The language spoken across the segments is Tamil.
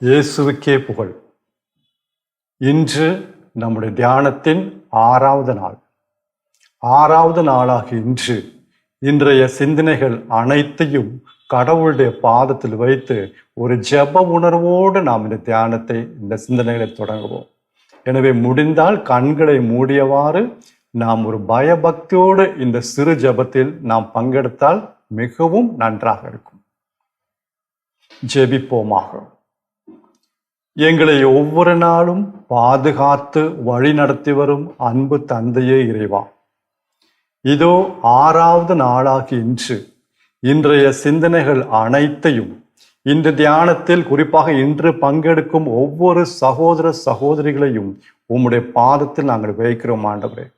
இயேசுவுக்கே புகழ். இன்று நம்முடைய தியானத்தின் 6வது நாள். 6வது நாளாக இன்றைய சிந்தனைகள் அனைத்தையும் கடவுளுடைய பாதத்தில் வைத்து ஒரு ஜெப உணர்வோடு நாம் இந்த சிந்தனைகளை தொடங்குவோம். எனவே முடிந்தால் கண்களை மூடியவாறு நாம் ஒரு பயபக்தியோடு இந்த சிறு ஜெபத்தில் நாம் பங்கெடுத்தால் மிகவும் நன்றாக இருக்கும். ஜெபிப்போமாக. எங்களை ஒவ்வொரு நாளும் பாதுகாத்து வழி நடத்தி வரும் அன்பு தந்தையே இறைவா, இதோ 6வது நாளாகி இன்றைய சிந்தனைகள் அனைத்தையும் இந்த தியானத்தில் குறிப்பாக இன்று பங்கெடுக்கும் ஒவ்வொரு சகோதர சகோதரிகளையும் உம்முடைய பாதத்தில் நாங்கள் வைக்கிறோம் ஆண்டவரே.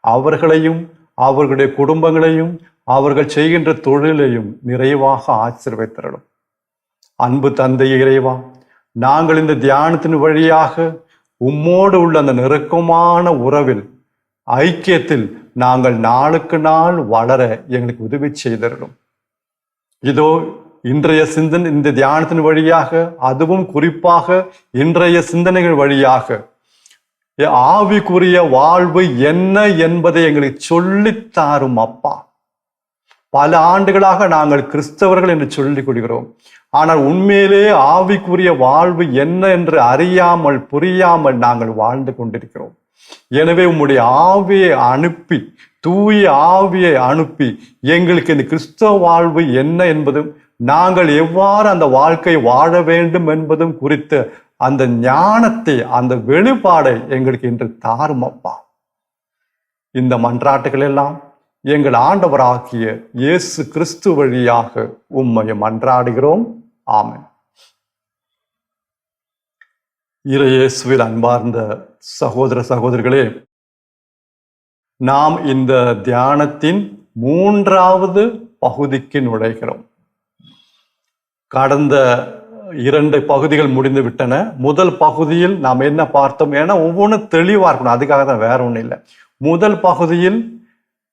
அவர்களையும் அவர்களுடைய குடும்பங்களையும் அவர்கள் செய்கின்ற தொழிலையும் நிறைவாக ஆசீர்வதித்தருளும். அன்பு தந்தையே இறைவா, நாங்கள் இந்த தியானத்தின் வழியாக உம்மோடு உள்ள அந்த நெருக்கமான உறவில் ஐக்கியத்தில் நாங்கள் நாளுக்கு நாள் வளர எங்களுக்கு உதவி செய்திருக்கிறோம். இதோ இன்றைய சிந்தனை இந்த தியானத்தின் வழியாக, அதுவும் குறிப்பாக இன்றைய சிந்தனைகள் வழியாக ஆவிக்குரிய வாழ்வு என்ன என்பதை எங்களுக்கு சொல்லித்தாரும் அப்பா. பல ஆண்டுகளாக நாங்கள் கிறிஸ்தவர்கள் என்று சொல்லிக் கொள்கிறோம். ஆனால் உண்மையிலே ஆவிக்குரிய வாழ்வு என்ன என்று அறியாமல் புரியாமல் நாங்கள் வாழ்ந்து கொண்டிருக்கிறோம். எனவே உம்முடைய ஆவியை அனுப்பி, தூய ஆவியை அனுப்பி எங்களுக்கு இந்த கிறிஸ்தவ வாழ்வு என்ன என்பதும் நாங்கள் எவ்வாறு அந்த வாழ்க்கை வாழ வேண்டும் என்பதும் குறித்த அந்த ஞானத்தை, அந்த வெளிப்பாடை எங்களுக்கு இன்று தாரும் அப்பா. இந்த மன்றாட்டுகள் எல்லாம் எங்கள் ஆண்டவராகிய இயேசு கிறிஸ்து வழியாக உம்மை மன்றாடுகிறோம். ஆமென். இயேசுவில் அன்பார்ந்த சகோதர சகோதரிகளே, நாம் இந்த தியானத்தின் 3வது பகுதிக்கு நுழைகிறோம். கடந்த 2 பகுதிகள் முடிந்து விட்டன. முதல் பகுதியில் நாம் என்ன பார்த்தோம்? ஏன்னா ஒவ்வொன்றும் தெளிவா இருக்கணும், அதுக்காக தான், வேற ஒன்றும் இல்லை. முதல் பகுதியில்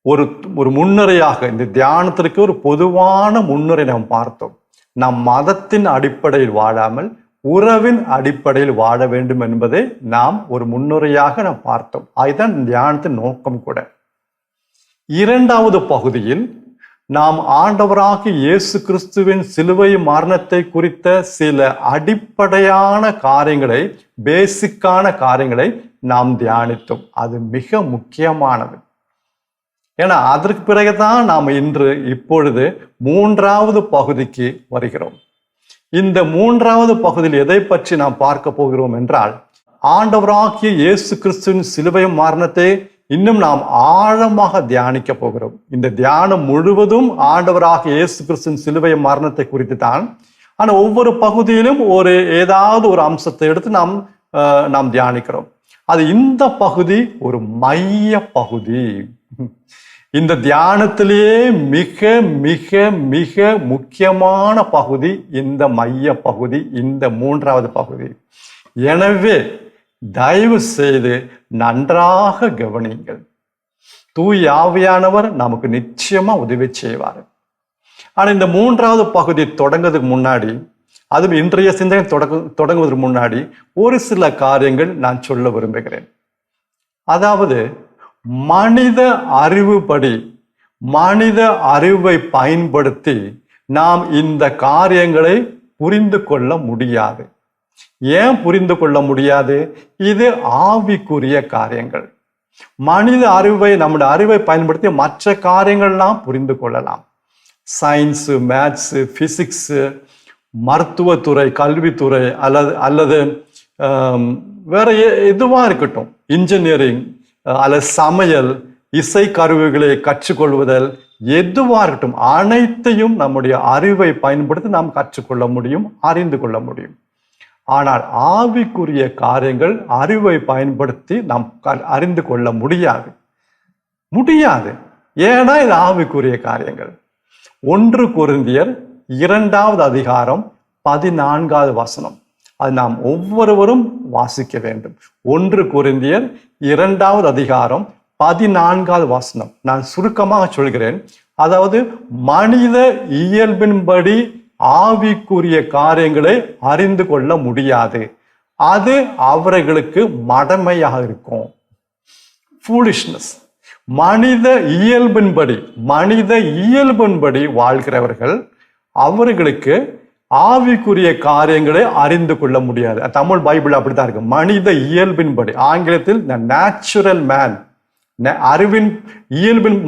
ஒரு முன்னுரையாக இந்த தியானத்திற்கு ஒரு பொதுவான முன்னுரை நாம் பார்த்தோம். நாம் மதத்தின் அடிப்படையில் வாழாமல் உறவின் அடிப்படையில் வாழ வேண்டும் என்பதை நாம் ஒரு முன்னுரையாக நாம் பார்த்தோம். அதுதான் தியானத்தின் நோக்கம் கூட. 2வது பகுதியில் நாம் ஆண்டவராகிய இயேசு கிறிஸ்துவின் சிலுவை மரணத்தை குறித்த சில அடிப்படையான காரியங்களை, பேசிக்கான காரியங்களை நாம் தியானித்தோம். அது மிக முக்கியமானது. ஏன்னா அதற்கு பிறகுதான் நாம் இப்பொழுது 3வது பகுதிக்கு வருகிறோம். இந்த 3வது பகுதியில் எதை பற்றி நாம் பார்க்க போகிறோம் என்றால், ஆண்டவராகிய இயேசு கிறிஸ்துவின் சிலுவை மரணத்தை இன்னும் நாம் ஆழமாக தியானிக்க போகிறோம். இந்த தியானம் முழுவதும் ஆண்டவராகிய இயேசு கிறிஸ்துவின் சிலுவை மரணத்தை குறித்து தான். ஆனால் ஒவ்வொரு பகுதியிலும் ஏதாவது ஒரு அம்சத்தை எடுத்து நாம் தியானிக்கிறோம். அது இந்த பகுதி ஒரு மைய பகுதி. இந்த தியானத்திலேயே மிக மிக மிக முக்கியமான பகுதி இந்த மைய பகுதி, இந்த 3வது பகுதி. எனவே தயவு செய்து நன்றாக கவனியுங்கள். தூய ஆவியானவர் நமக்கு நிச்சயமா உதவி செய்வார். ஆனா இந்த 3வது பகுதி தொடங்குறதுக்கு முன்னாடி, அதுவும் இன்றைய சிந்தனை தொடங்குவதற்கு முன்னாடி ஒரு சில காரியங்கள் நான் சொல்ல விரும்புகிறேன். அதாவது மனித அறிவுப்படி, மனித அறிவை பயன்படுத்தி நாம் இந்த காரியங்களை புரிந்து கொள்ள முடியாது. ஏன் புரிந்து கொள்ள முடியாது? இது ஆவிக்குரிய காரியங்கள். மனித அறிவை, நம்முடைய அறிவை பயன்படுத்தி மற்ற காரியங்கள்லாம் புரிந்து கொள்ளலாம். சயின்ஸு, மேத்ஸு, பிசிக்ஸு, மருத்துவத்துறை, கல்வித்துறை, அல்லது வேற எதுவா இருக்கட்டும், இன்ஜினியரிங் அல்லது சமையல், இசை கருவிகளை கற்றுக்கொள்வதல், எதுவா இருக்கட்டும், அனைத்தையும் நம்முடைய அறிவை பயன்படுத்தி நாம் கற்றுக்கொள்ள முடியும், அறிந்து கொள்ள முடியும். ஆனால் ஆவிக்குரிய காரியங்கள் அறிவை பயன்படுத்தி நாம் அறிந்து கொள்ள முடியாது. ஏன்னா இது ஆவிக்குரிய காரியங்கள். 1 கொரிந்தியர் 2வது அதிகாரம் 14வது வசனம், அது நாம் ஒவ்வொருவரும் வாசிக்க வேண்டும். 1 கொரிந்தியர் 2வது அதிகாரம் 14வது வசனம். நான் சுருக்கமாக சொல்கிறேன். அதாவது மனித இயல்பின்படி ஆவிக்குரிய காரியங்களை அறிந்து கொள்ள முடியாது. அது அவர்களுக்கு மடமையாக இருக்கும். ஃபூலிஷ்னஸ். மனித இயல்பின்படி வாழ்கிறவர்கள், அவர்களுக்கு ஆவிக்குரிய காரியங்களை அறிந்து கொள்ள முடியாது. தமிழ் பைபிள் அப்படித்தான் இருக்கு. மனித இயல்பின்படி, ஆங்கிலத்தில் நேச்சுரல் மேன்.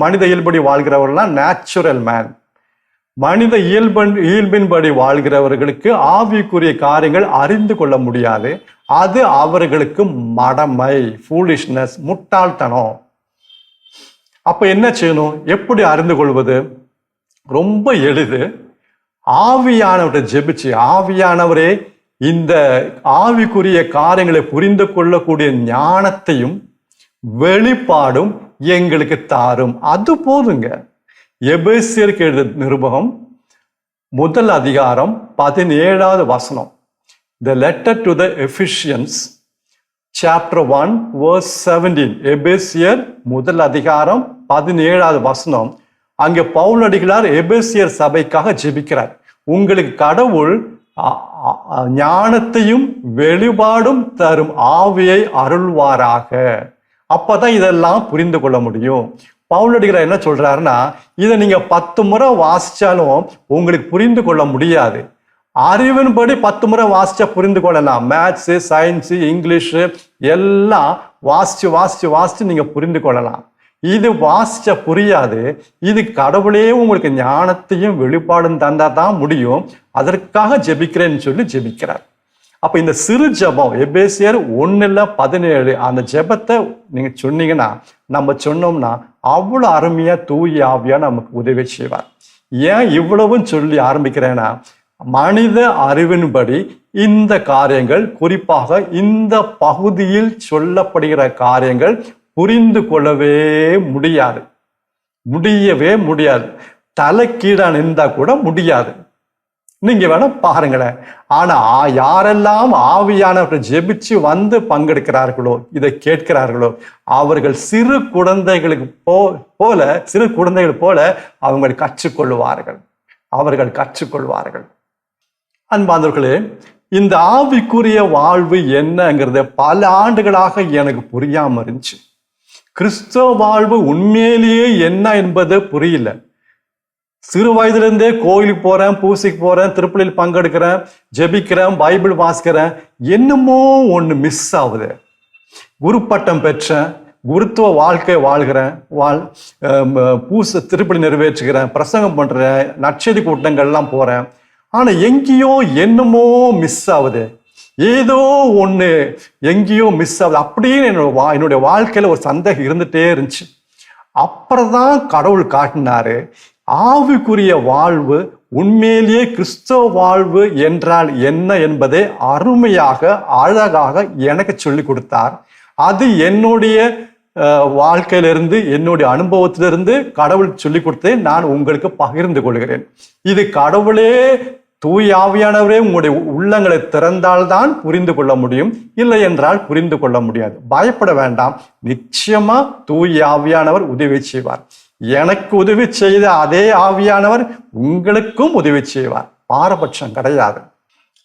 மனித இயல்படி வாழ்கிறவர்கள்லாம் நேச்சுரல் மேன். மனித இயல்பின்படி வாழ்கிறவர்களுக்கு ஆவிக்குரிய காரியங்கள் அறிந்து கொள்ள முடியாது. அது அவர்களுக்கு மடமை, ஃபூலிஷ்னஸ், முட்டாள்தனம். அப்ப என்ன செய்யணும்? எப்படி அறிந்து கொள்வது? ரொம்ப எளிது. ஆவியானவரை ஜெபிச்சு, ஆவியானவரே இந்த ஆவிக்குரிய காரியங்களை புரிந்து கொள்ளக்கூடிய ஞானத்தையும் வெளிப்பாடும் எங்களுக்கு தாரும். அது போதுங்க. எபேசியருக்கு எழுதிய நிருபகம் 1 அதிகாரம் 17வது வசனம். The letter to the Ephesians chapter 1 verse 17. எபேசியர் 1 அதிகாரம் 17வது வசனம். அங்கே பவுலடிகளார் எபேசியர் சபைக்காக ஜெபிக்கிறார். உங்களுக்கு கடவுள் ஞானத்தையும் வெளிப்பாடும் தரும் ஆவியை அருள்வாராக. அப்பதான் இதெல்லாம் புரிந்து கொள்ள முடியும். பவுலடிகளார் என்ன சொல்றாருன்னா, இதை நீங்க 10 முறை வாசிச்சாலும் உங்களுக்கு புரிந்து கொள்ள முடியாது. அறிவின்படி 10 முறை வாசிச்சா புரிந்து கொள்ளலாம். மேத்ஸ், சயின்ஸ், இங்கிலீஷ் எல்லாம் வாசிச்சு நீங்க புரிந்து கொள்ளலாம். இது வாசிச்சா புரியாது. இது கடவுளே உங்களுக்கு ஞானத்தையும் வெளிப்பாடும் தந்தா தான் முடியும். அதற்காக ஜெபிக்கிறேன்னு சொல்லி ஜெபிக்கிறார். அப்ப இந்த சிறு ஜெபம் எபேசியர் 1:17 அந்த ஜெபத்தை நீங்க சொன்னீங்கன்னா, நம்ம சொன்னோம்னா அவ்வளவு அருமையா தூய ஆவியா நமக்கு உதவி செய்வார். ஏன் இவ்வளவும் சொல்லி ஆரம்பிக்கிறேன்னா, மனித அறிவின்படி இந்த காரியங்கள், குறிப்பாக இந்த பகுதியில் சொல்லப்படுகிற காரியங்கள் புரிந்து கொள்ளவே முடியவே முடியாது. தலைக்கீழா நின்றா கூட முடியாது. நீங்க வேணா பாருங்களேன். ஆனா யாரெல்லாம் ஆவியானவர்கள் ஜெபிச்சு வந்து பங்கெடுக்கிறார்களோ, இதை கேட்கிறார்களோ, அவர்கள் சிறு குழந்தைகள் போல அவர்கள் கற்றுக்கொள்வார்கள். அன்பார்ந்தவர்களே, இந்த ஆவிக்குரிய வாழ்வு என்னங்கிறத பல ஆண்டுகளாக எனக்கு புரியாம இருந்துச்சு. கிறிஸ்தவ வாழ்வு உண்மையிலேயே என்ன என்பது புரியல. சிறு வயதிலிருந்தே கோயிலுக்கு போறேன், பூசைக்கு போறேன், திருப்பலியில் பங்கெடுக்கிறேன், ஜெபிக்கிறேன், பைபிள் வாசிக்கிறேன். என்னமோ ஒண்ணு மிஸ் ஆகுது. குருப்பட்டம் பெற்றேன், குருத்துவ வாழ்க்கை வாழ்கிறேன், திருப்பலி நிறைவேற்றுகிறேன், பிரசங்கம் பண்றேன், நற்செய்தி கூட்டங்கள்லாம் போறேன். ஆனா எங்கேயோ என்னமோ மிஸ் ஆகுது. ஏதோ ஒண்ணு எங்கேயோ மிஸ் ஆகுது அப்படின்னு என்னுடைய வாழ்க்கையில ஒரு சந்தேகம் இருந்துட்டே இருந்துச்சு. அப்புறம்தான் கடவுள் காட்டினாரு, ஆவிக்குரிய வாழ்வு உண்மையிலேயே கிறிஸ்தவ வாழ்வு என்றால் என்ன என்பதை அருமையாக அழகாக எனக்கு சொல்லி கொடுத்தார். அது என்னுடைய வாழ்க்கையிலிருந்து, என்னுடைய அனுபவத்திலிருந்து கடவுள் சொல்லி கொடுத்ததை நான் உங்களுக்கு பகிர்ந்து கொள்கிறேன். இது கடவுளே, தூய ஆவியானவரே உங்களுடைய உள்ளங்களை திறந்தால்தான் புரிந்து கொள்ள முடியும், இல்லை என்றால் புரிந்து கொள்ள முடியாது. பயப்பட வேண்டாம். நிச்சயமா தூய ஆவியானவர் உதவி செய்வார். எனக்கு உதவி செய்த அதே ஆவியானவர் உங்களுக்கும் உதவி செய்வார். பாரபட்சம் கிடையாது.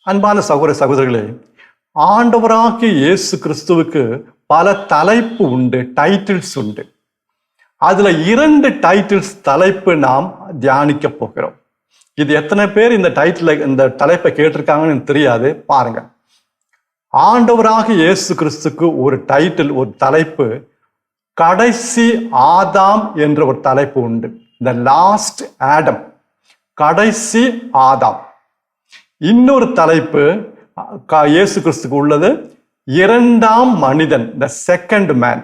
அன்பான சகோதர சகோதரிகளே, ஆண்டவராகிய இயேசு கிறிஸ்துவுக்கு பல தலைப்பு உண்டு, டைட்டில்ஸ் உண்டு. அதுல 2 டைட்டில்ஸ் தலைப்பு நாம் தியானிக்க போகிறோம். இது எத்தனை பேர் இந்த தலைப்பை கேட்டிருக்காங்கன்னு தெரியாது. பாருங்க, ஆண்டவராகிய இயேசு கிறிஸ்துக்கு ஒரு டைட்டில், ஒரு தலைப்பு கடைசி ஆதாம் என்ற ஒரு தலைப்பு உண்டு. த லாஸ்ட் ஆடம், கடைசி ஆதாம். இன்னொரு தலைப்பு இயேசு கிறிஸ்துக்கு உள்ளது, 2ஆம் மனிதன், த செகண்ட் மேன்.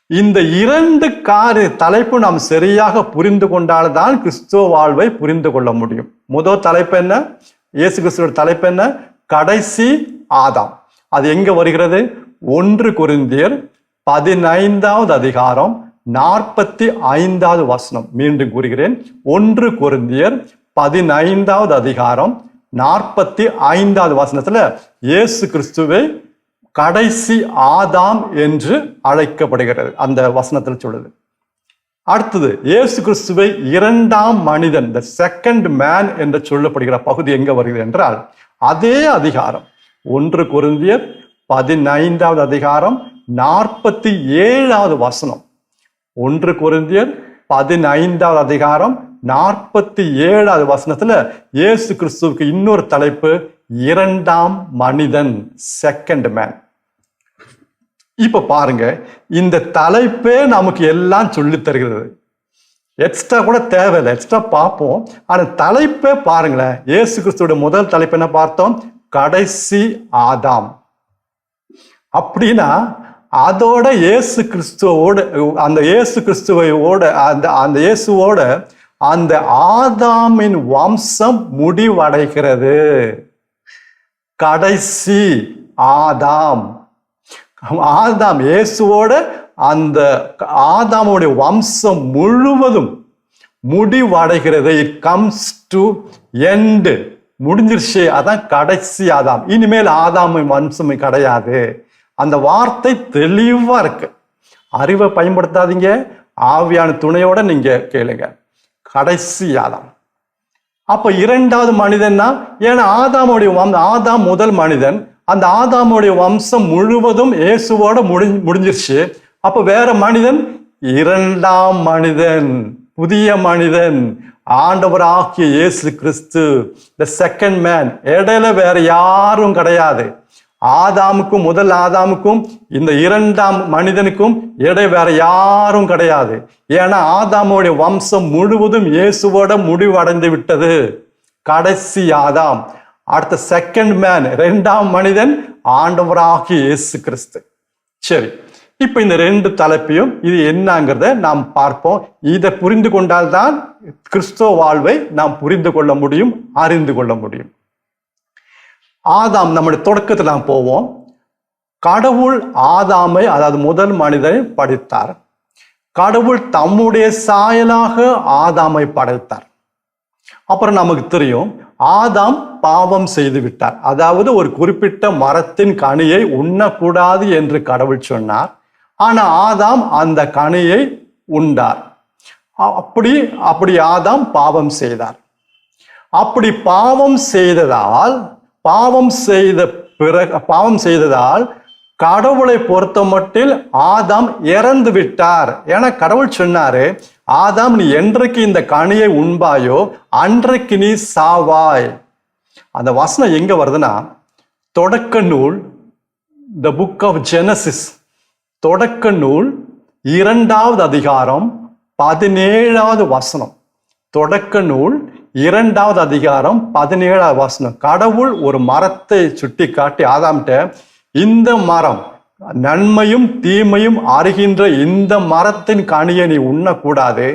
இந்த 2 தலைப்பு நாம் சரியாக புரிந்து கொண்டால்தான் கிறிஸ்துவ வாழ்வை புரிந்து கொள்ள முடியும். முதல் தலைப்பு என்ன? இயேசு கிறிஸ்துவோட தலைப்பு என்ன? கடைசி ஆதாம். அது எங்க வருகிறது? 1 கொரிந்தியர் 15வது அதிகாரம் 45வது வசனம். மீண்டும் கூறுகிறேன், 1 கொரிந்தியர் 15வது அதிகாரம் 45வது வசனத்துல இயேசு கிறிஸ்துவை கடைசி ஆதாம் என்று அழைக்கப்படுகிறது. அந்த வசனத்தில் சொல்லுது. அடுத்தது, இயேசு கிறிஸ்துவை 2ஆம் மனிதன், த செகண்ட் மேன் என்று சொல்லப்படுகிற பகுதி எங்க வருகிறது என்றால், அதே அதிகாரம் 1 கொரிந்தியர் 15வது அதிகாரம் 47வது வசனம். 1 கொரிந்தியர் 15வது அதிகாரம் 47வது வசனத்துல இயேசு கிறிஸ்துவுக்கு இன்னொரு தலைப்பு 2ஆம் மனிதன், செகண்ட் மேன். இப்ப பாருங்க, இந்த தலைப்பே நமக்கு எல்லாம் சொல்லி தருகிறது. எக்ஸ்ட்ரா கூட தேவையில்லை, எக்ஸ்ட்ரா பார்ப்போம். ஆனா தலைப்பே பாருங்களேன். இயேசு கிறிஸ்துவோட முதல் தலைப்பு என்ன பார்த்தோம்? கடைசி ஆதாம். அப்படின்னா அதோட இயேசு கிறிஸ்துவோட, அந்த இயேசு கிறிஸ்துவோட, அந்த இயேசுவோட அந்த ஆதாமின் வம்சம் முடிவடைகிறது. கடைசி ஆதாம், ஆதாம் இயேசுவோட அந்த ஆதாமுடைய வம்சம் முழுவதும் முடிவடைகிறது. இட் கம்ஸ் டு எண்ட், முடிஞ்சிருச்சு. அதான் கடைசி ஆதாம். இனிமேல் ஆதாமின் வம்சம் கிடையாது. அந்த வார்த்தை தெளிவா இருக்கு. அறிவை பயன்படுத்தாதீங்க, ஆவியான துணையோட நீங்க கேளுங்க. கடைசி ஆதாம். அப்ப 2வது மனிதன்னா, ஏன்னா ஆதாமுடைய ஆதாம் முதல் மனிதன், அந்த ஆதாமுடைய வம்சம் முழுவதும் இயேசுவோட முடிஞ்சிருச்சு. அப்ப வேற மனிதன் 2ஆம் மனிதன், புதிய மனிதன், ஆண்டவராகிய இயேசு கிறிஸ்து, த செகண்ட் மேன். இடையில வேற யாரும் கிடையாது. ஆதாமுக்கும், முதல் ஆதாமுக்கும் இந்த 2ஆம் மனிதனுக்கும் இடை வேற யாரும் கிடையாது. ஏன்னா ஆதாமுடைய வம்சம் முழுவதும் இயேசுவோட முடிவடைந்து விட்டது. கடைசி ஆதாம். அடுத்த செகண்ட் மேன், 2ஆம் மனிதன், ஆண்டவராகிய இயேசு கிறிஸ்து. சரி, இப்ப இந்த 2 தலைப்பையும் இது என்னங்கிறத நாம் பார்ப்போம். இதை புரிந்து கொண்டால்தான் கிறிஸ்துவ வாழ்வை நாம் புரிந்து கொள்ள முடியும், அறிந்து கொள்ள முடியும். ஆதாம், நம்முடைய தொடக்கத்தில் நாம் போவோம். கடவுள் ஆதாமை, அதாவது முதல் மனிதனை படைத்தார். கடவுள் தம்முடைய சாயலாக ஆதாமை படைத்தார். அப்புறம் நமக்கு தெரியும், ஆதாம் பாவம் செய்து விட்டார். அதாவது ஒரு குறிப்பிட்ட மரத்தின் கனியை உண்ணக்கூடாது என்று கடவுள் சொன்னார். ஆனா ஆதாம் அந்த கனியை உண்டார். அப்படி ஆதாம் பாவம் செய்தார். அப்படி பாவம் செய்ததால் கடவுளை பொறுத்த மட்டில் ஆதாம் இறந்து விட்டார். ஏன்னா கடவுள் சொன்னாரு, ஆதாம் நீ என்றைக்கு இந்த கனியை உண்பாயோ அன்றைக்கு நீ சாவாய். அந்த வசனம் எங்க வருதுன்னா, தொடக்க நூல், த புக் ஆஃப் ஜெனசிஸ், தொடக்க நூல் 2வது அதிகாரம் 17வது வசனம். தொடக்க நூல் 2வது அதிகாரம் 17வது வசனம். கடவுள் ஒரு மரத்தை சுட்டி காட்டி ஆதாம்கிட்ட, இந்த மரம், நன்மையும் தீமையும் அறிகின்ற இந்த மரத்தின் கனியை நீ உண்ணக்கூடாது,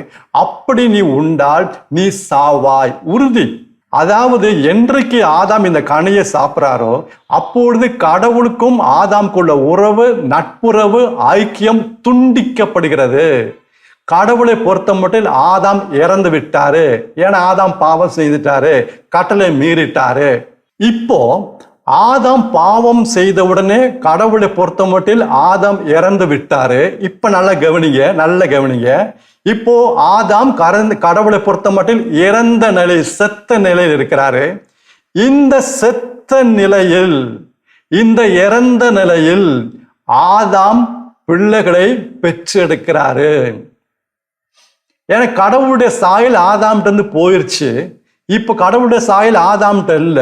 அப்படி நீ உண்டால் நீ சாவாய், உறுதி. அதாவது என்றைக்கு ஆதாம் இந்த கனியை சாப்பிட்றாரோ அப்பொழுது கடவுளுக்கும் ஆதாம்குள்ள உறவு, நட்புறவு, ஐக்கியம் துண்டிக்கப்படுகிறது. கடவுளை பொறுத்த மட்டும் ஆதாம் இறந்து விட்டாரு. ஏன்னா ஆதாம் பாவம் செய்துட்டாரு, கட்டளை மீறிட்டாரு. இப்போ ஆதாம் பாவம் செய்த உடனே கடவுளை பொறுத்த மட்டில் ஆதாம் இறந்து விட்டாரு. இப்ப நல்ல கவனிங்க. இப்போ ஆதாம் கடவுளை பொறுத்த மட்டில் இறந்த நிலை, செத்த நிலையில் இருக்கிறாரு. இந்த செத்த நிலையில், இந்த இறந்த நிலையில் ஆதாம் பிள்ளைகளை பெற்றெடுக்கிறாரு. ஏன்னா கடவுளுடைய சாயல் ஆதாம்கிட்ட இருந்து போயிருச்சு. இப்ப கடவுளுடைய சாயல் ஆதாம்கிட்ட இல்ல.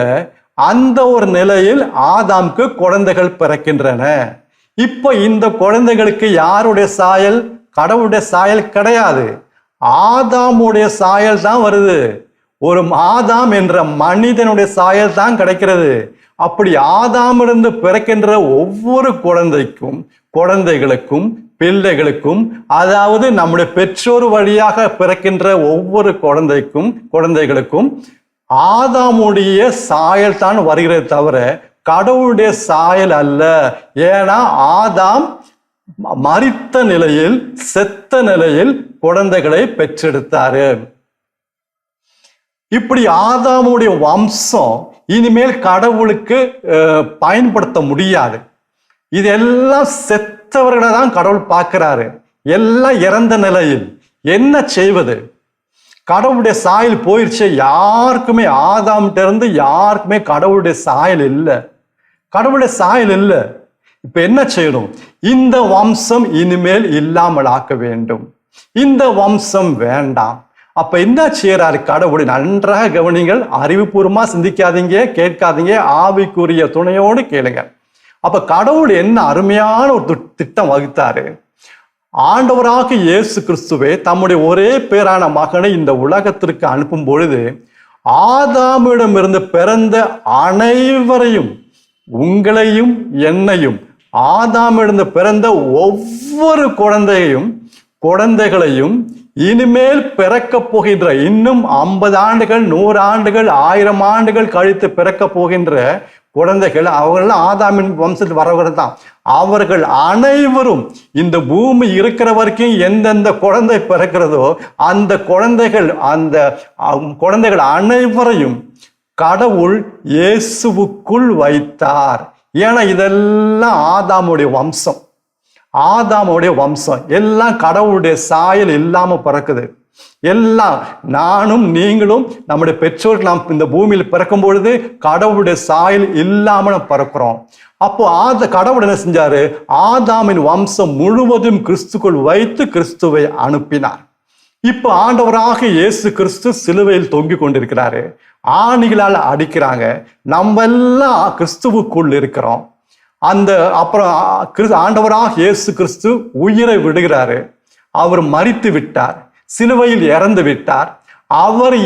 அந்த ஒரு நிலையில் ஆதாம்க்கு குழந்தைகள் பிறக்கின்றன. இப்ப இந்த குழந்தைகளுக்கு யாருடைய சாயல்? கடவுளுடைய சாயல் கிடையாது, ஆதாமுடைய சாயல் தான் வருது. ஒரு ஆதாம் என்ற மனிதனுடைய சாயல் தான் கிடைக்கிறது. அப்படி ஆதாமிலிருந்து பிறக்கின்ற ஒவ்வொரு குழந்தைகளுக்கும் பிள்ளைகளுக்கும், அதாவது நம்முடைய பெற்றோர் வழியாக பிறக்கின்ற ஒவ்வொரு குழந்தைகளுக்கும் ஆதாமுடைய சாயல் தான் வருகிறது தவிர கடவுளுடைய சாயல் அல்ல. ஏன்னா ஆதாம் மரித்த நிலையில், செத்த நிலையில் குழந்தைகளை பெற்றெடுத்தாரு. இப்படி ஆதாமுடைய வம்சம் இனிமேல் கடவுளுக்கு பயன்படுத்த முடியாது. இதெல்லாம் செத்தவர்களை தான் கடவுள் பார்க்கிறாரு, எல்லாம் இறந்த நிலையில். என்ன செய்வது? கடவுளுடைய சாயல் போயிடுச்சு. யாருக்குமே, ஆதாம்கிட்ட இருந்து யாருக்குமே கடவுளுடைய சாயல் இல்லை, கடவுளுடைய சாயல் இல்லை. இப்ப என்ன செய்யணும்? இந்த வம்சம் இனிமேல் இல்லாமல் ஆக்க வேண்டும். இந்த வம்சம் வேண்டாம். அப்ப என்ன செய்யறாரு கடவுள்? நன்றாக கவனிங்கள், அறிவுபூர்வமா சிந்திக்காதீங்க, கேட்காதீங்க, ஆவிக்குரிய துணையோடு கேளுங்க. அப்ப கடவுள் என்ன அருமையான ஒரு திட்டம் வகுத்தாரு. ஆண்டவராக இயேசு கிறிஸ்துவே தம்முடைய ஒரே பேரான மகனை இந்த உலகத்திற்கு அனுப்பும் பொழுது ஆதாமிடமிருந்து பிறந்த அனைவரையும், உங்களையும் என்னையும், ஆதாமிடமிருந்து பிறந்த ஒவ்வொரு குழந்தைகளையும் இனிமேல் பிறக்க போகின்ற, இன்னும் 50 ஆண்டுகள், 100 ஆண்டுகள், 1000 ஆண்டுகள் கழித்து பிறக்க போகின்ற குழந்தைகள், அவர்கள் ஆதாமின் வம்சத்தில் வரவர்கள் தான். அவர்கள் அனைவரும் இந்த பூமி இருக்கிற வரைக்கும் எந்தெந்த குழந்தை பிறக்கிறதோ அந்த குழந்தைகள் அனைவரையும் கடவுள் இயேசுவுக்குள் வைத்தார். ஏன்னா இதெல்லாம் ஆதாமுடைய வம்சம். எல்லாம் கடவுளுடைய சாயல் இல்லாம பிறக்குது. எல்லாம் நானும் நீங்களும் நம்முடைய பெற்றோர்கள் நாம் இந்த பூமியில் பிறக்கும் பொழுது கடவுளுடைய சாயல் இல்லாம பிறக்கிறோம். அப்போ கடவுள் என்ன செஞ்சாரு? ஆதாமின் வம்சம் முழுவதும் கிறிஸ்துக்குள் வைத்து கிறிஸ்துவை அனுப்பினார். இப்ப ஆண்டவராக இயேசு கிறிஸ்து சிலுவையில் தொங்கிக் கொண்டிருக்கிறாரு. ஆணிகளால் அடிக்கிறாங்க. நம்ம எல்லாம் கிறிஸ்துவுக்குள் இருக்கிறோம். அப்புறம் ஆண்டவராக இயேசு கிறிஸ்து உயிரை விடுகிறாரு. அவர் மரித்து விட்டார், சிலுவையில் இறந்து விட்டார். அவர்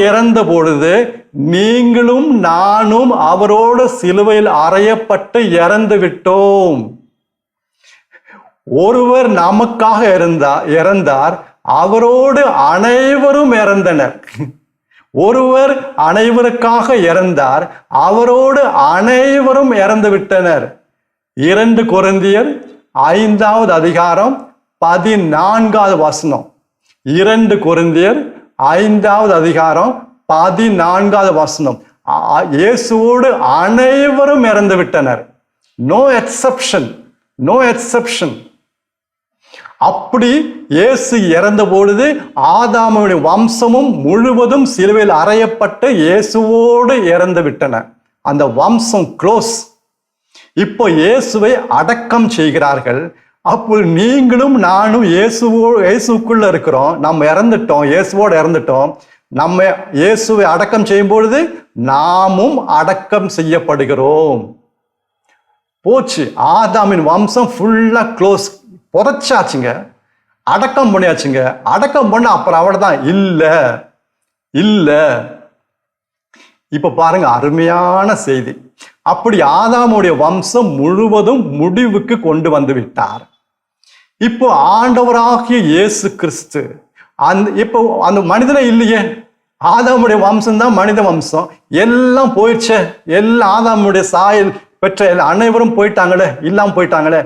இறந்த பொழுது நீங்களும் நானும் அவரோடு சிலுவையில் அறையப்பட்டு இறந்து விட்டோம். ஒருவர் நமக்காக இறந்தார், அவரோடு அனைவரும் இறந்தனர். ஒருவர் அனைவருக்காக இறந்தார், அவரோடு அனைவரும் இறந்து விட்டனர். 2 கொரிந்தியர் 5வது அதிகாரம் 14வது வசனம். 2 கொரிந்தியர் 5வது அதிகாரம் 14வது வசனம். இயேசுவோடு அனைவரும் இறந்து விட்டனர். No exception. அப்படி இயேசு இறந்த பொழுது ஆதாமுடைய வம்சமும் முழுவதும் சிலுவையில் அறையப்பட்டு இயேசுவோடு இறந்து விட்டன. அந்த வம்சம் க்ளோஸ். இப்போ இயேசுவை அடக்கம் செய்கிறார்கள். அப்போ நீங்களும் நானும் இயேசுக்குள்ள இருக்கிறோம். நம்ம இறந்துட்டோம், இயேசுவோடு இறந்துட்டோம். நம்ம இயேசுவை அடக்கம் செய்யும் பொழுது நாமும் அடக்கம் செய்யப்படுகிறோம். போச்சு, ஆதாமின் வம்சம் ஃபுல்லா க்ளோஸ். புதைச்சாச்சுங்க, அடக்கம் பண்ணியாச்சுங்க. அடக்கம் பண்ண அப்புறம் அவ்வளவுதான். இல்ல. இப்ப பாருங்க, அருமையான செய்தி. அப்படி ஆதாமுடைய வம்சம் முழுவதும் முடிவுக்கு கொண்டு வந்து விட்டார். இப்போ ஆண்டவராகிய இயேசு கிறிஸ்து இப்போ அந்த மனிதனே இல்லையே, ஆதாமுடைய வம்சம் தான் மனித வம்சம். எல்லாம் போயிடுச்சே, எல்லாம் ஆதாமுடைய சாயல் பெற்ற அனைவரும் போயிட்டாங்களே, இல்லாம போயிட்டாங்களே.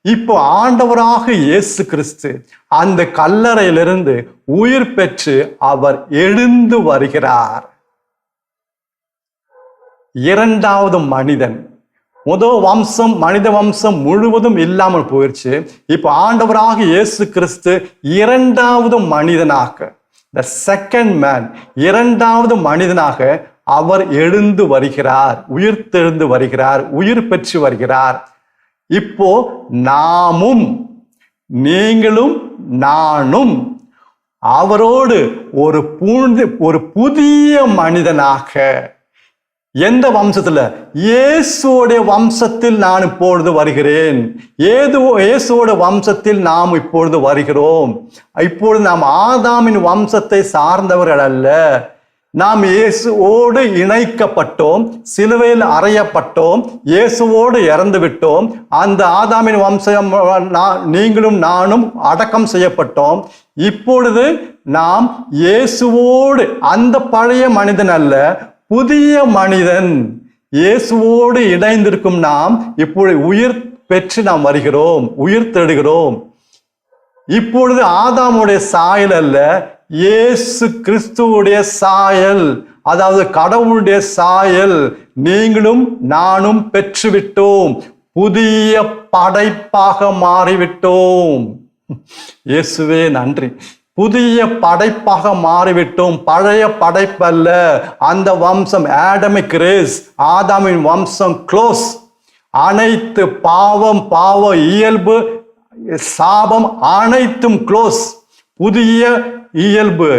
இப்போ ஆண்டவராக இயேசு கிறிஸ்து அந்த கல்லறையிலிருந்து உயிர் பெற்று அவர் எழுந்து வருகிறார். 2வது மனிதன். முதல் வம்சம், மனித வம்சம் முழுவதும் இல்லாமல் போயிடுச்சு. இப்போ ஆண்டவராக இயேசு கிறிஸ்து 2வது மனிதனாக, the second man, 2வது மனிதனாக அவர் எழுந்து வருகிறார், உயிர்த்தெழுந்து வருகிறார், உயிர் பெற்று வருகிறார். இப்போ நீங்களும் நானும் அவரோடு ஒரு புதிய மனிதனாக, எந்த வம்சத்துல? இயேசுவோடைய வம்சத்தில் நான் இப்பொழுது வருகிறேன். இயேசுவோட வம்சத்தில் நாம் இப்பொழுது வருகிறோம். இப்பொழுது நாம் ஆதாமின் வம்சத்தை சார்ந்தவர்கள் அல்ல. நாம் இயேசுவோடு இணைக்கப்பட்டோம், சிலுவையில் அறையப்பட்டோம், இயேசுவோடு இறந்து விட்டோம். அந்த ஆதாமின் வம்சம் நீங்களும் நானும் அடக்கம் செய்யப்பட்டோம். இப்பொழுது நாம் இயேசுவோடு, அந்த பழைய மனிதன் அல்ல, புதிய மனிதன். இயேசுவோடு இணைந்திருக்கும் நாம் இப்பொழுது உயிர் பெற்று நாம் வருகிறோம், உயிர் தேடுகிறோம். இப்பொழுது ஆதாமுடைய சாயல் அல்ல, இயேசு கிறிஸ்துவுடைய சாயல், அதாவது கடவுளுடைய சாயல் நீங்களும் நானும் பெற்றுவிட்டோம். புதிய படைப்பாக மாறிவிட்டோம். இயேசுவே நன்றி. புதிய படைப்பாக மாறிவிட்டோம். பழைய படைப்பல்ல. அந்த வம்சம் ஆடமிக் ரேஸ், ஆதாமின் வம்சம் க்ளோஸ். அனைத்து பாவம், பாவ இயல்பு, சாபம் அனைத்தும் க்ளோஸ். புதிய இயல்பு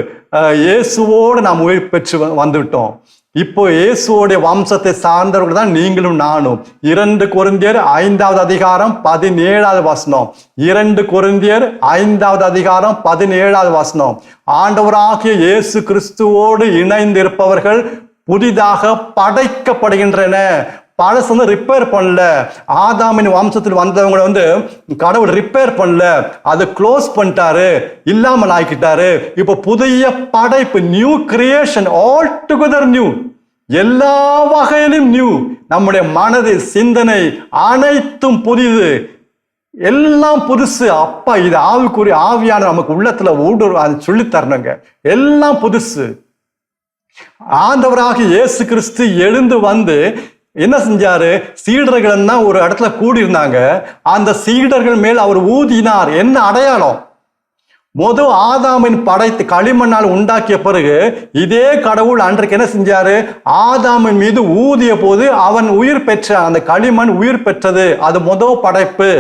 இயேசுவோடு நாம் உயிர் பெற்று வந்துவிட்டோம். இப்போ இயேசுவோடைய வம்சத்தை சார்ந்தவர்கள் தான் நீங்களும் நானும். 2 கொரிந்தியர் 5வது அதிகாரம் 17வது வசனம். 2 கொரிந்தியர் 5வது அதிகாரம் 17வது வசனம். ஆண்டவராகிய இயேசு கிறிஸ்துவோடு இணைந்திருப்பவர்கள் புதிதாக படைக்கப்படுகின்றன. பழசு ரிப்பேர் பண்ணல. ஆதாமின் வம்சத்தில் வந்தவங்களை கடவுள் ரிப்பேர் பண்ணல, அதை க்ளோஸ் பண்ணிட்டாரு, இல்லாமல் ஆக்கிட்டாரு. இப்ப புதிய படைப்பு, new creation, all together new, எல்லா வகையிலும் நியூ. நம்முடைய மனது, சிந்தனை அனைத்தும் புதிது, எல்லாம் புதுசு. அப்பா, இது ஆவிக்குரிய ஆவியான நமக்கு உள்ளத்துல ஊடுருவ, அது சொல்லி தரணுங்க. எல்லாம் புதுசு. ஆண்டவராகிய இயேசு கிறிஸ்து எழுந்து வந்து என்ன செஞ்சாரு? சீடர்கள் தான் ஒரு இடத்துல கூடியிருந்தாங்க. அந்த சீடர்கள் மேல் அவர் ஊதினார். என்ன அடையாளம்? முதல் ஆதாமின் படைத்து களிமண்ணால் உண்டாக்கிய பிறகு இதே கடவுள் அன்றைக்கு என்ன செஞ்சாரு? ஆதாமின் மீது ஊதிய போது அவன் உயிர் பெற்ற, அந்த களிமண் உயிர் பெற்றது. அது முதல் படைப்பு.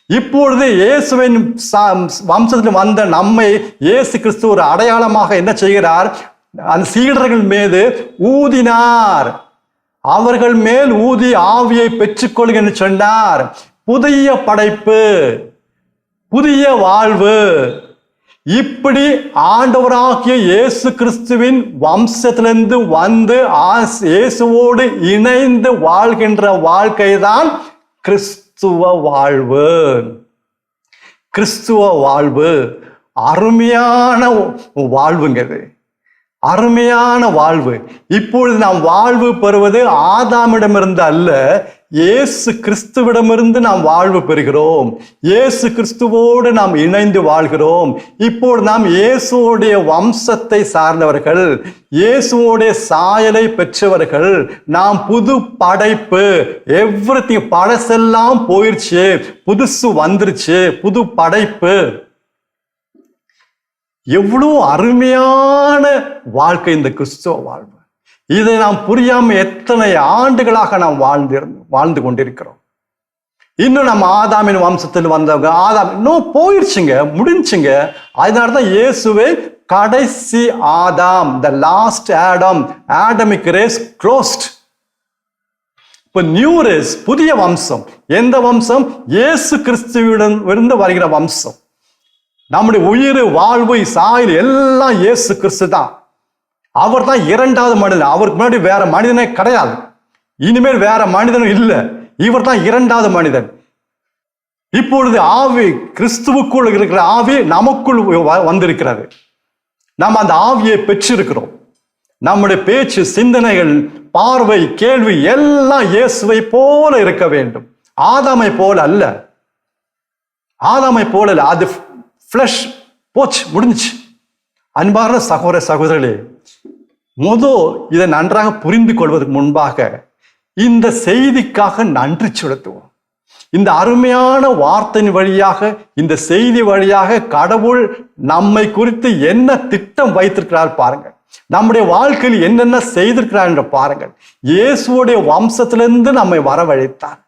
இப்பொழுது இயேசுவின் வம்சத்தில் வந்த நம்மை இயேசு கிறிஸ்து ஒரு அடையாளமாக என்ன செய்கிறார்? அந்த சீடர்கள் மீது ஊதினார். அவர்கள் மேல் ஊதி ஆவியை பெற்றுக்கொள்க என்று சொன்னார். புதிய படைப்பு, புதிய வாழ்வு. இப்படி ஆண்டவராகிய இயேசு கிறிஸ்துவின் வம்சத்திலிருந்து வந்து இயேசுவோடு இணைந்து வாழ்கின்ற வாழ்க்கை தான் கிறிஸ்துவ வாழ்வு. கிறிஸ்துவ வாழ்வு அருமையான வாழ்வுங்கிறது, அருமையான வாழ்வு. இப்பொழுது நாம் வாழ்வு பெறுவது ஆதாமிடமிருந்து அல்ல, இயேசு கிறிஸ்துவிடமிருந்து நாம் வாழ்வு பெறுகிறோம். இயேசு கிறிஸ்துவோடு நாம் இணைந்து வாழ்கிறோம். இப்பொழுது நாம் இயேசுவோடைய வம்சத்தை சார்ந்தவர்கள், இயேசுவோடைய சாயலை பெற்றவர்கள். நாம் புது படைப்பு. எவ்ரிதிங், பழசெல்லாம் போயிடுச்சு, புதுசு வந்துருச்சு, புது படைப்பு. எவ்வளவு அருமையான வாழ்க்கை இந்த கிறிஸ்துவ வாழ்வு. இதை நாம் புரியாம எத்தனை ஆண்டுகளாக நாம் வாழ்ந்து கொண்டிருக்கிறோம். இன்னும் நம்ம ஆதாமின் வம்சத்தில் வந்தவங்க, ஆதாம் இன்னும் போயிடுச்சுங்க, முடிஞ்சுங்க. அதனாலதான் இயேசுவே கடைசி ஆதாம், the last Adam, Adamic race closed. இப்ப நியூ ரேஸ், புதிய வம்சம். எந்த வம்சம்? இயேசு கிறிஸ்துவிடம் இருந்து வருகிற வம்சம். நம்முடைய உயிர், வாழ்வு, சாயல் எல்லாம் இயேசு கிறிஸ்து தான். அவர் தான் 2வது மனிதன். அவருக்கு முன்னாடி வேற மனிதனே கிடையாது. இனிமேல் வேற மனிதனும் இல்லை. இவர் தான் 2வது மனிதன். இப்பொழுது ஆவி, கிறிஸ்துவுக்குள் இருக்கிற ஆவி நமக்குள் வந்திருக்கிறது. நாம் அந்த ஆவியை பெற்றிருக்கிறோம். நம்முடைய பேச்சு, சிந்தனைகள், பார்வை, கேள்வி எல்லாம் இயேசுவை போல இருக்க வேண்டும். ஆதாமை போல அல்ல. ஆதாமை போல அல்ல. அது ஃப்ளஷ் போச்சு, முடிஞ்சிச்சு. அன்பான சகோதர சகோதரர்களே, இதை நன்றாக புரிந்து கொள்வதற்கு முன்பாக இந்த செய்திக்காக நன்றி செலுத்துவோம். இந்த அருமையான வார்த்தையின் வழியாக, இந்த செய்தி வழியாக கடவுள் நம்மை குறித்து என்ன திட்டம் வைத்திருக்கிறார் பாருங்க. நம்முடைய வாழ்க்கையில் என்னென்ன செய்திருக்கிறார் என்று பாருங்கள். இயேசுடைய வம்சத்திலிருந்து நம்மை வரவழைத்தார்.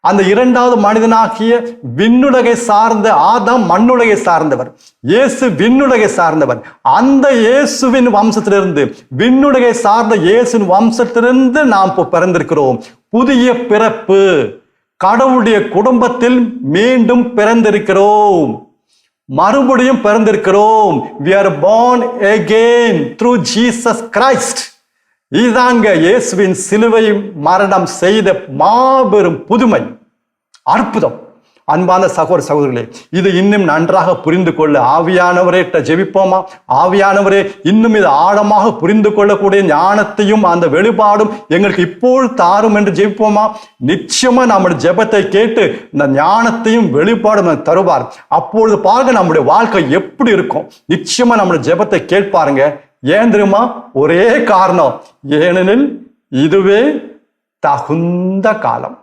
அந்த 2வது மனிதனாகிய விண்ணுலகை சார்ந்த ஆதாம் மண்ணுலகை சார்ந்தவர், இயேசு விண்ணுலகை சார்ந்தவர். அந்த இயேசுவின் வம்சத்திலிருந்து, விண்ணுலகை சார்ந்த இயேசுவின் வம்சத்திலிருந்து நாம் பிறந்திருக்கிறோம். புதிய பிறப்பு, கடவுளுடைய குடும்பத்தில் மீண்டும் பிறந்திருக்கிறோம், மறுபடியும் பிறந்திருக்கிறோம். We are born again through Jesus Christ. இதுதாங்க இயேசுவின் சிலுவை மரணம் செய்த மாபெரும் புதுமை, அற்புதம். அன்பான சகோதர சகோதரிகளே, இது இன்னும் நன்றாக புரிந்து கொள்ள ஆவியானவரே ஜெபிப்போமா? ஆவியானவரே, இன்னும் இது ஆழமாக புரிந்து கொள்ளக்கூடிய ஞானத்தையும் அந்த வெளிப்பாடும் எங்களுக்கு இப்போது தாரும் என்று ஜெபிப்போமா? நிச்சயமா நம்முடைய ஜெபத்தை கேட்டு இந்த ஞானத்தையும் வெளிப்பாடும் தருவார். அப்பொழுது பாருங்க நம்முடைய வாழ்க்கை எப்படி இருக்கும். நிச்சயமா நம்முடைய ஜெபத்தை கேட்பாருங்க. ஏன் தெரியுமா? ஒரே காரணம், ஏனெனில் இதுவே தகுந்த காலம்.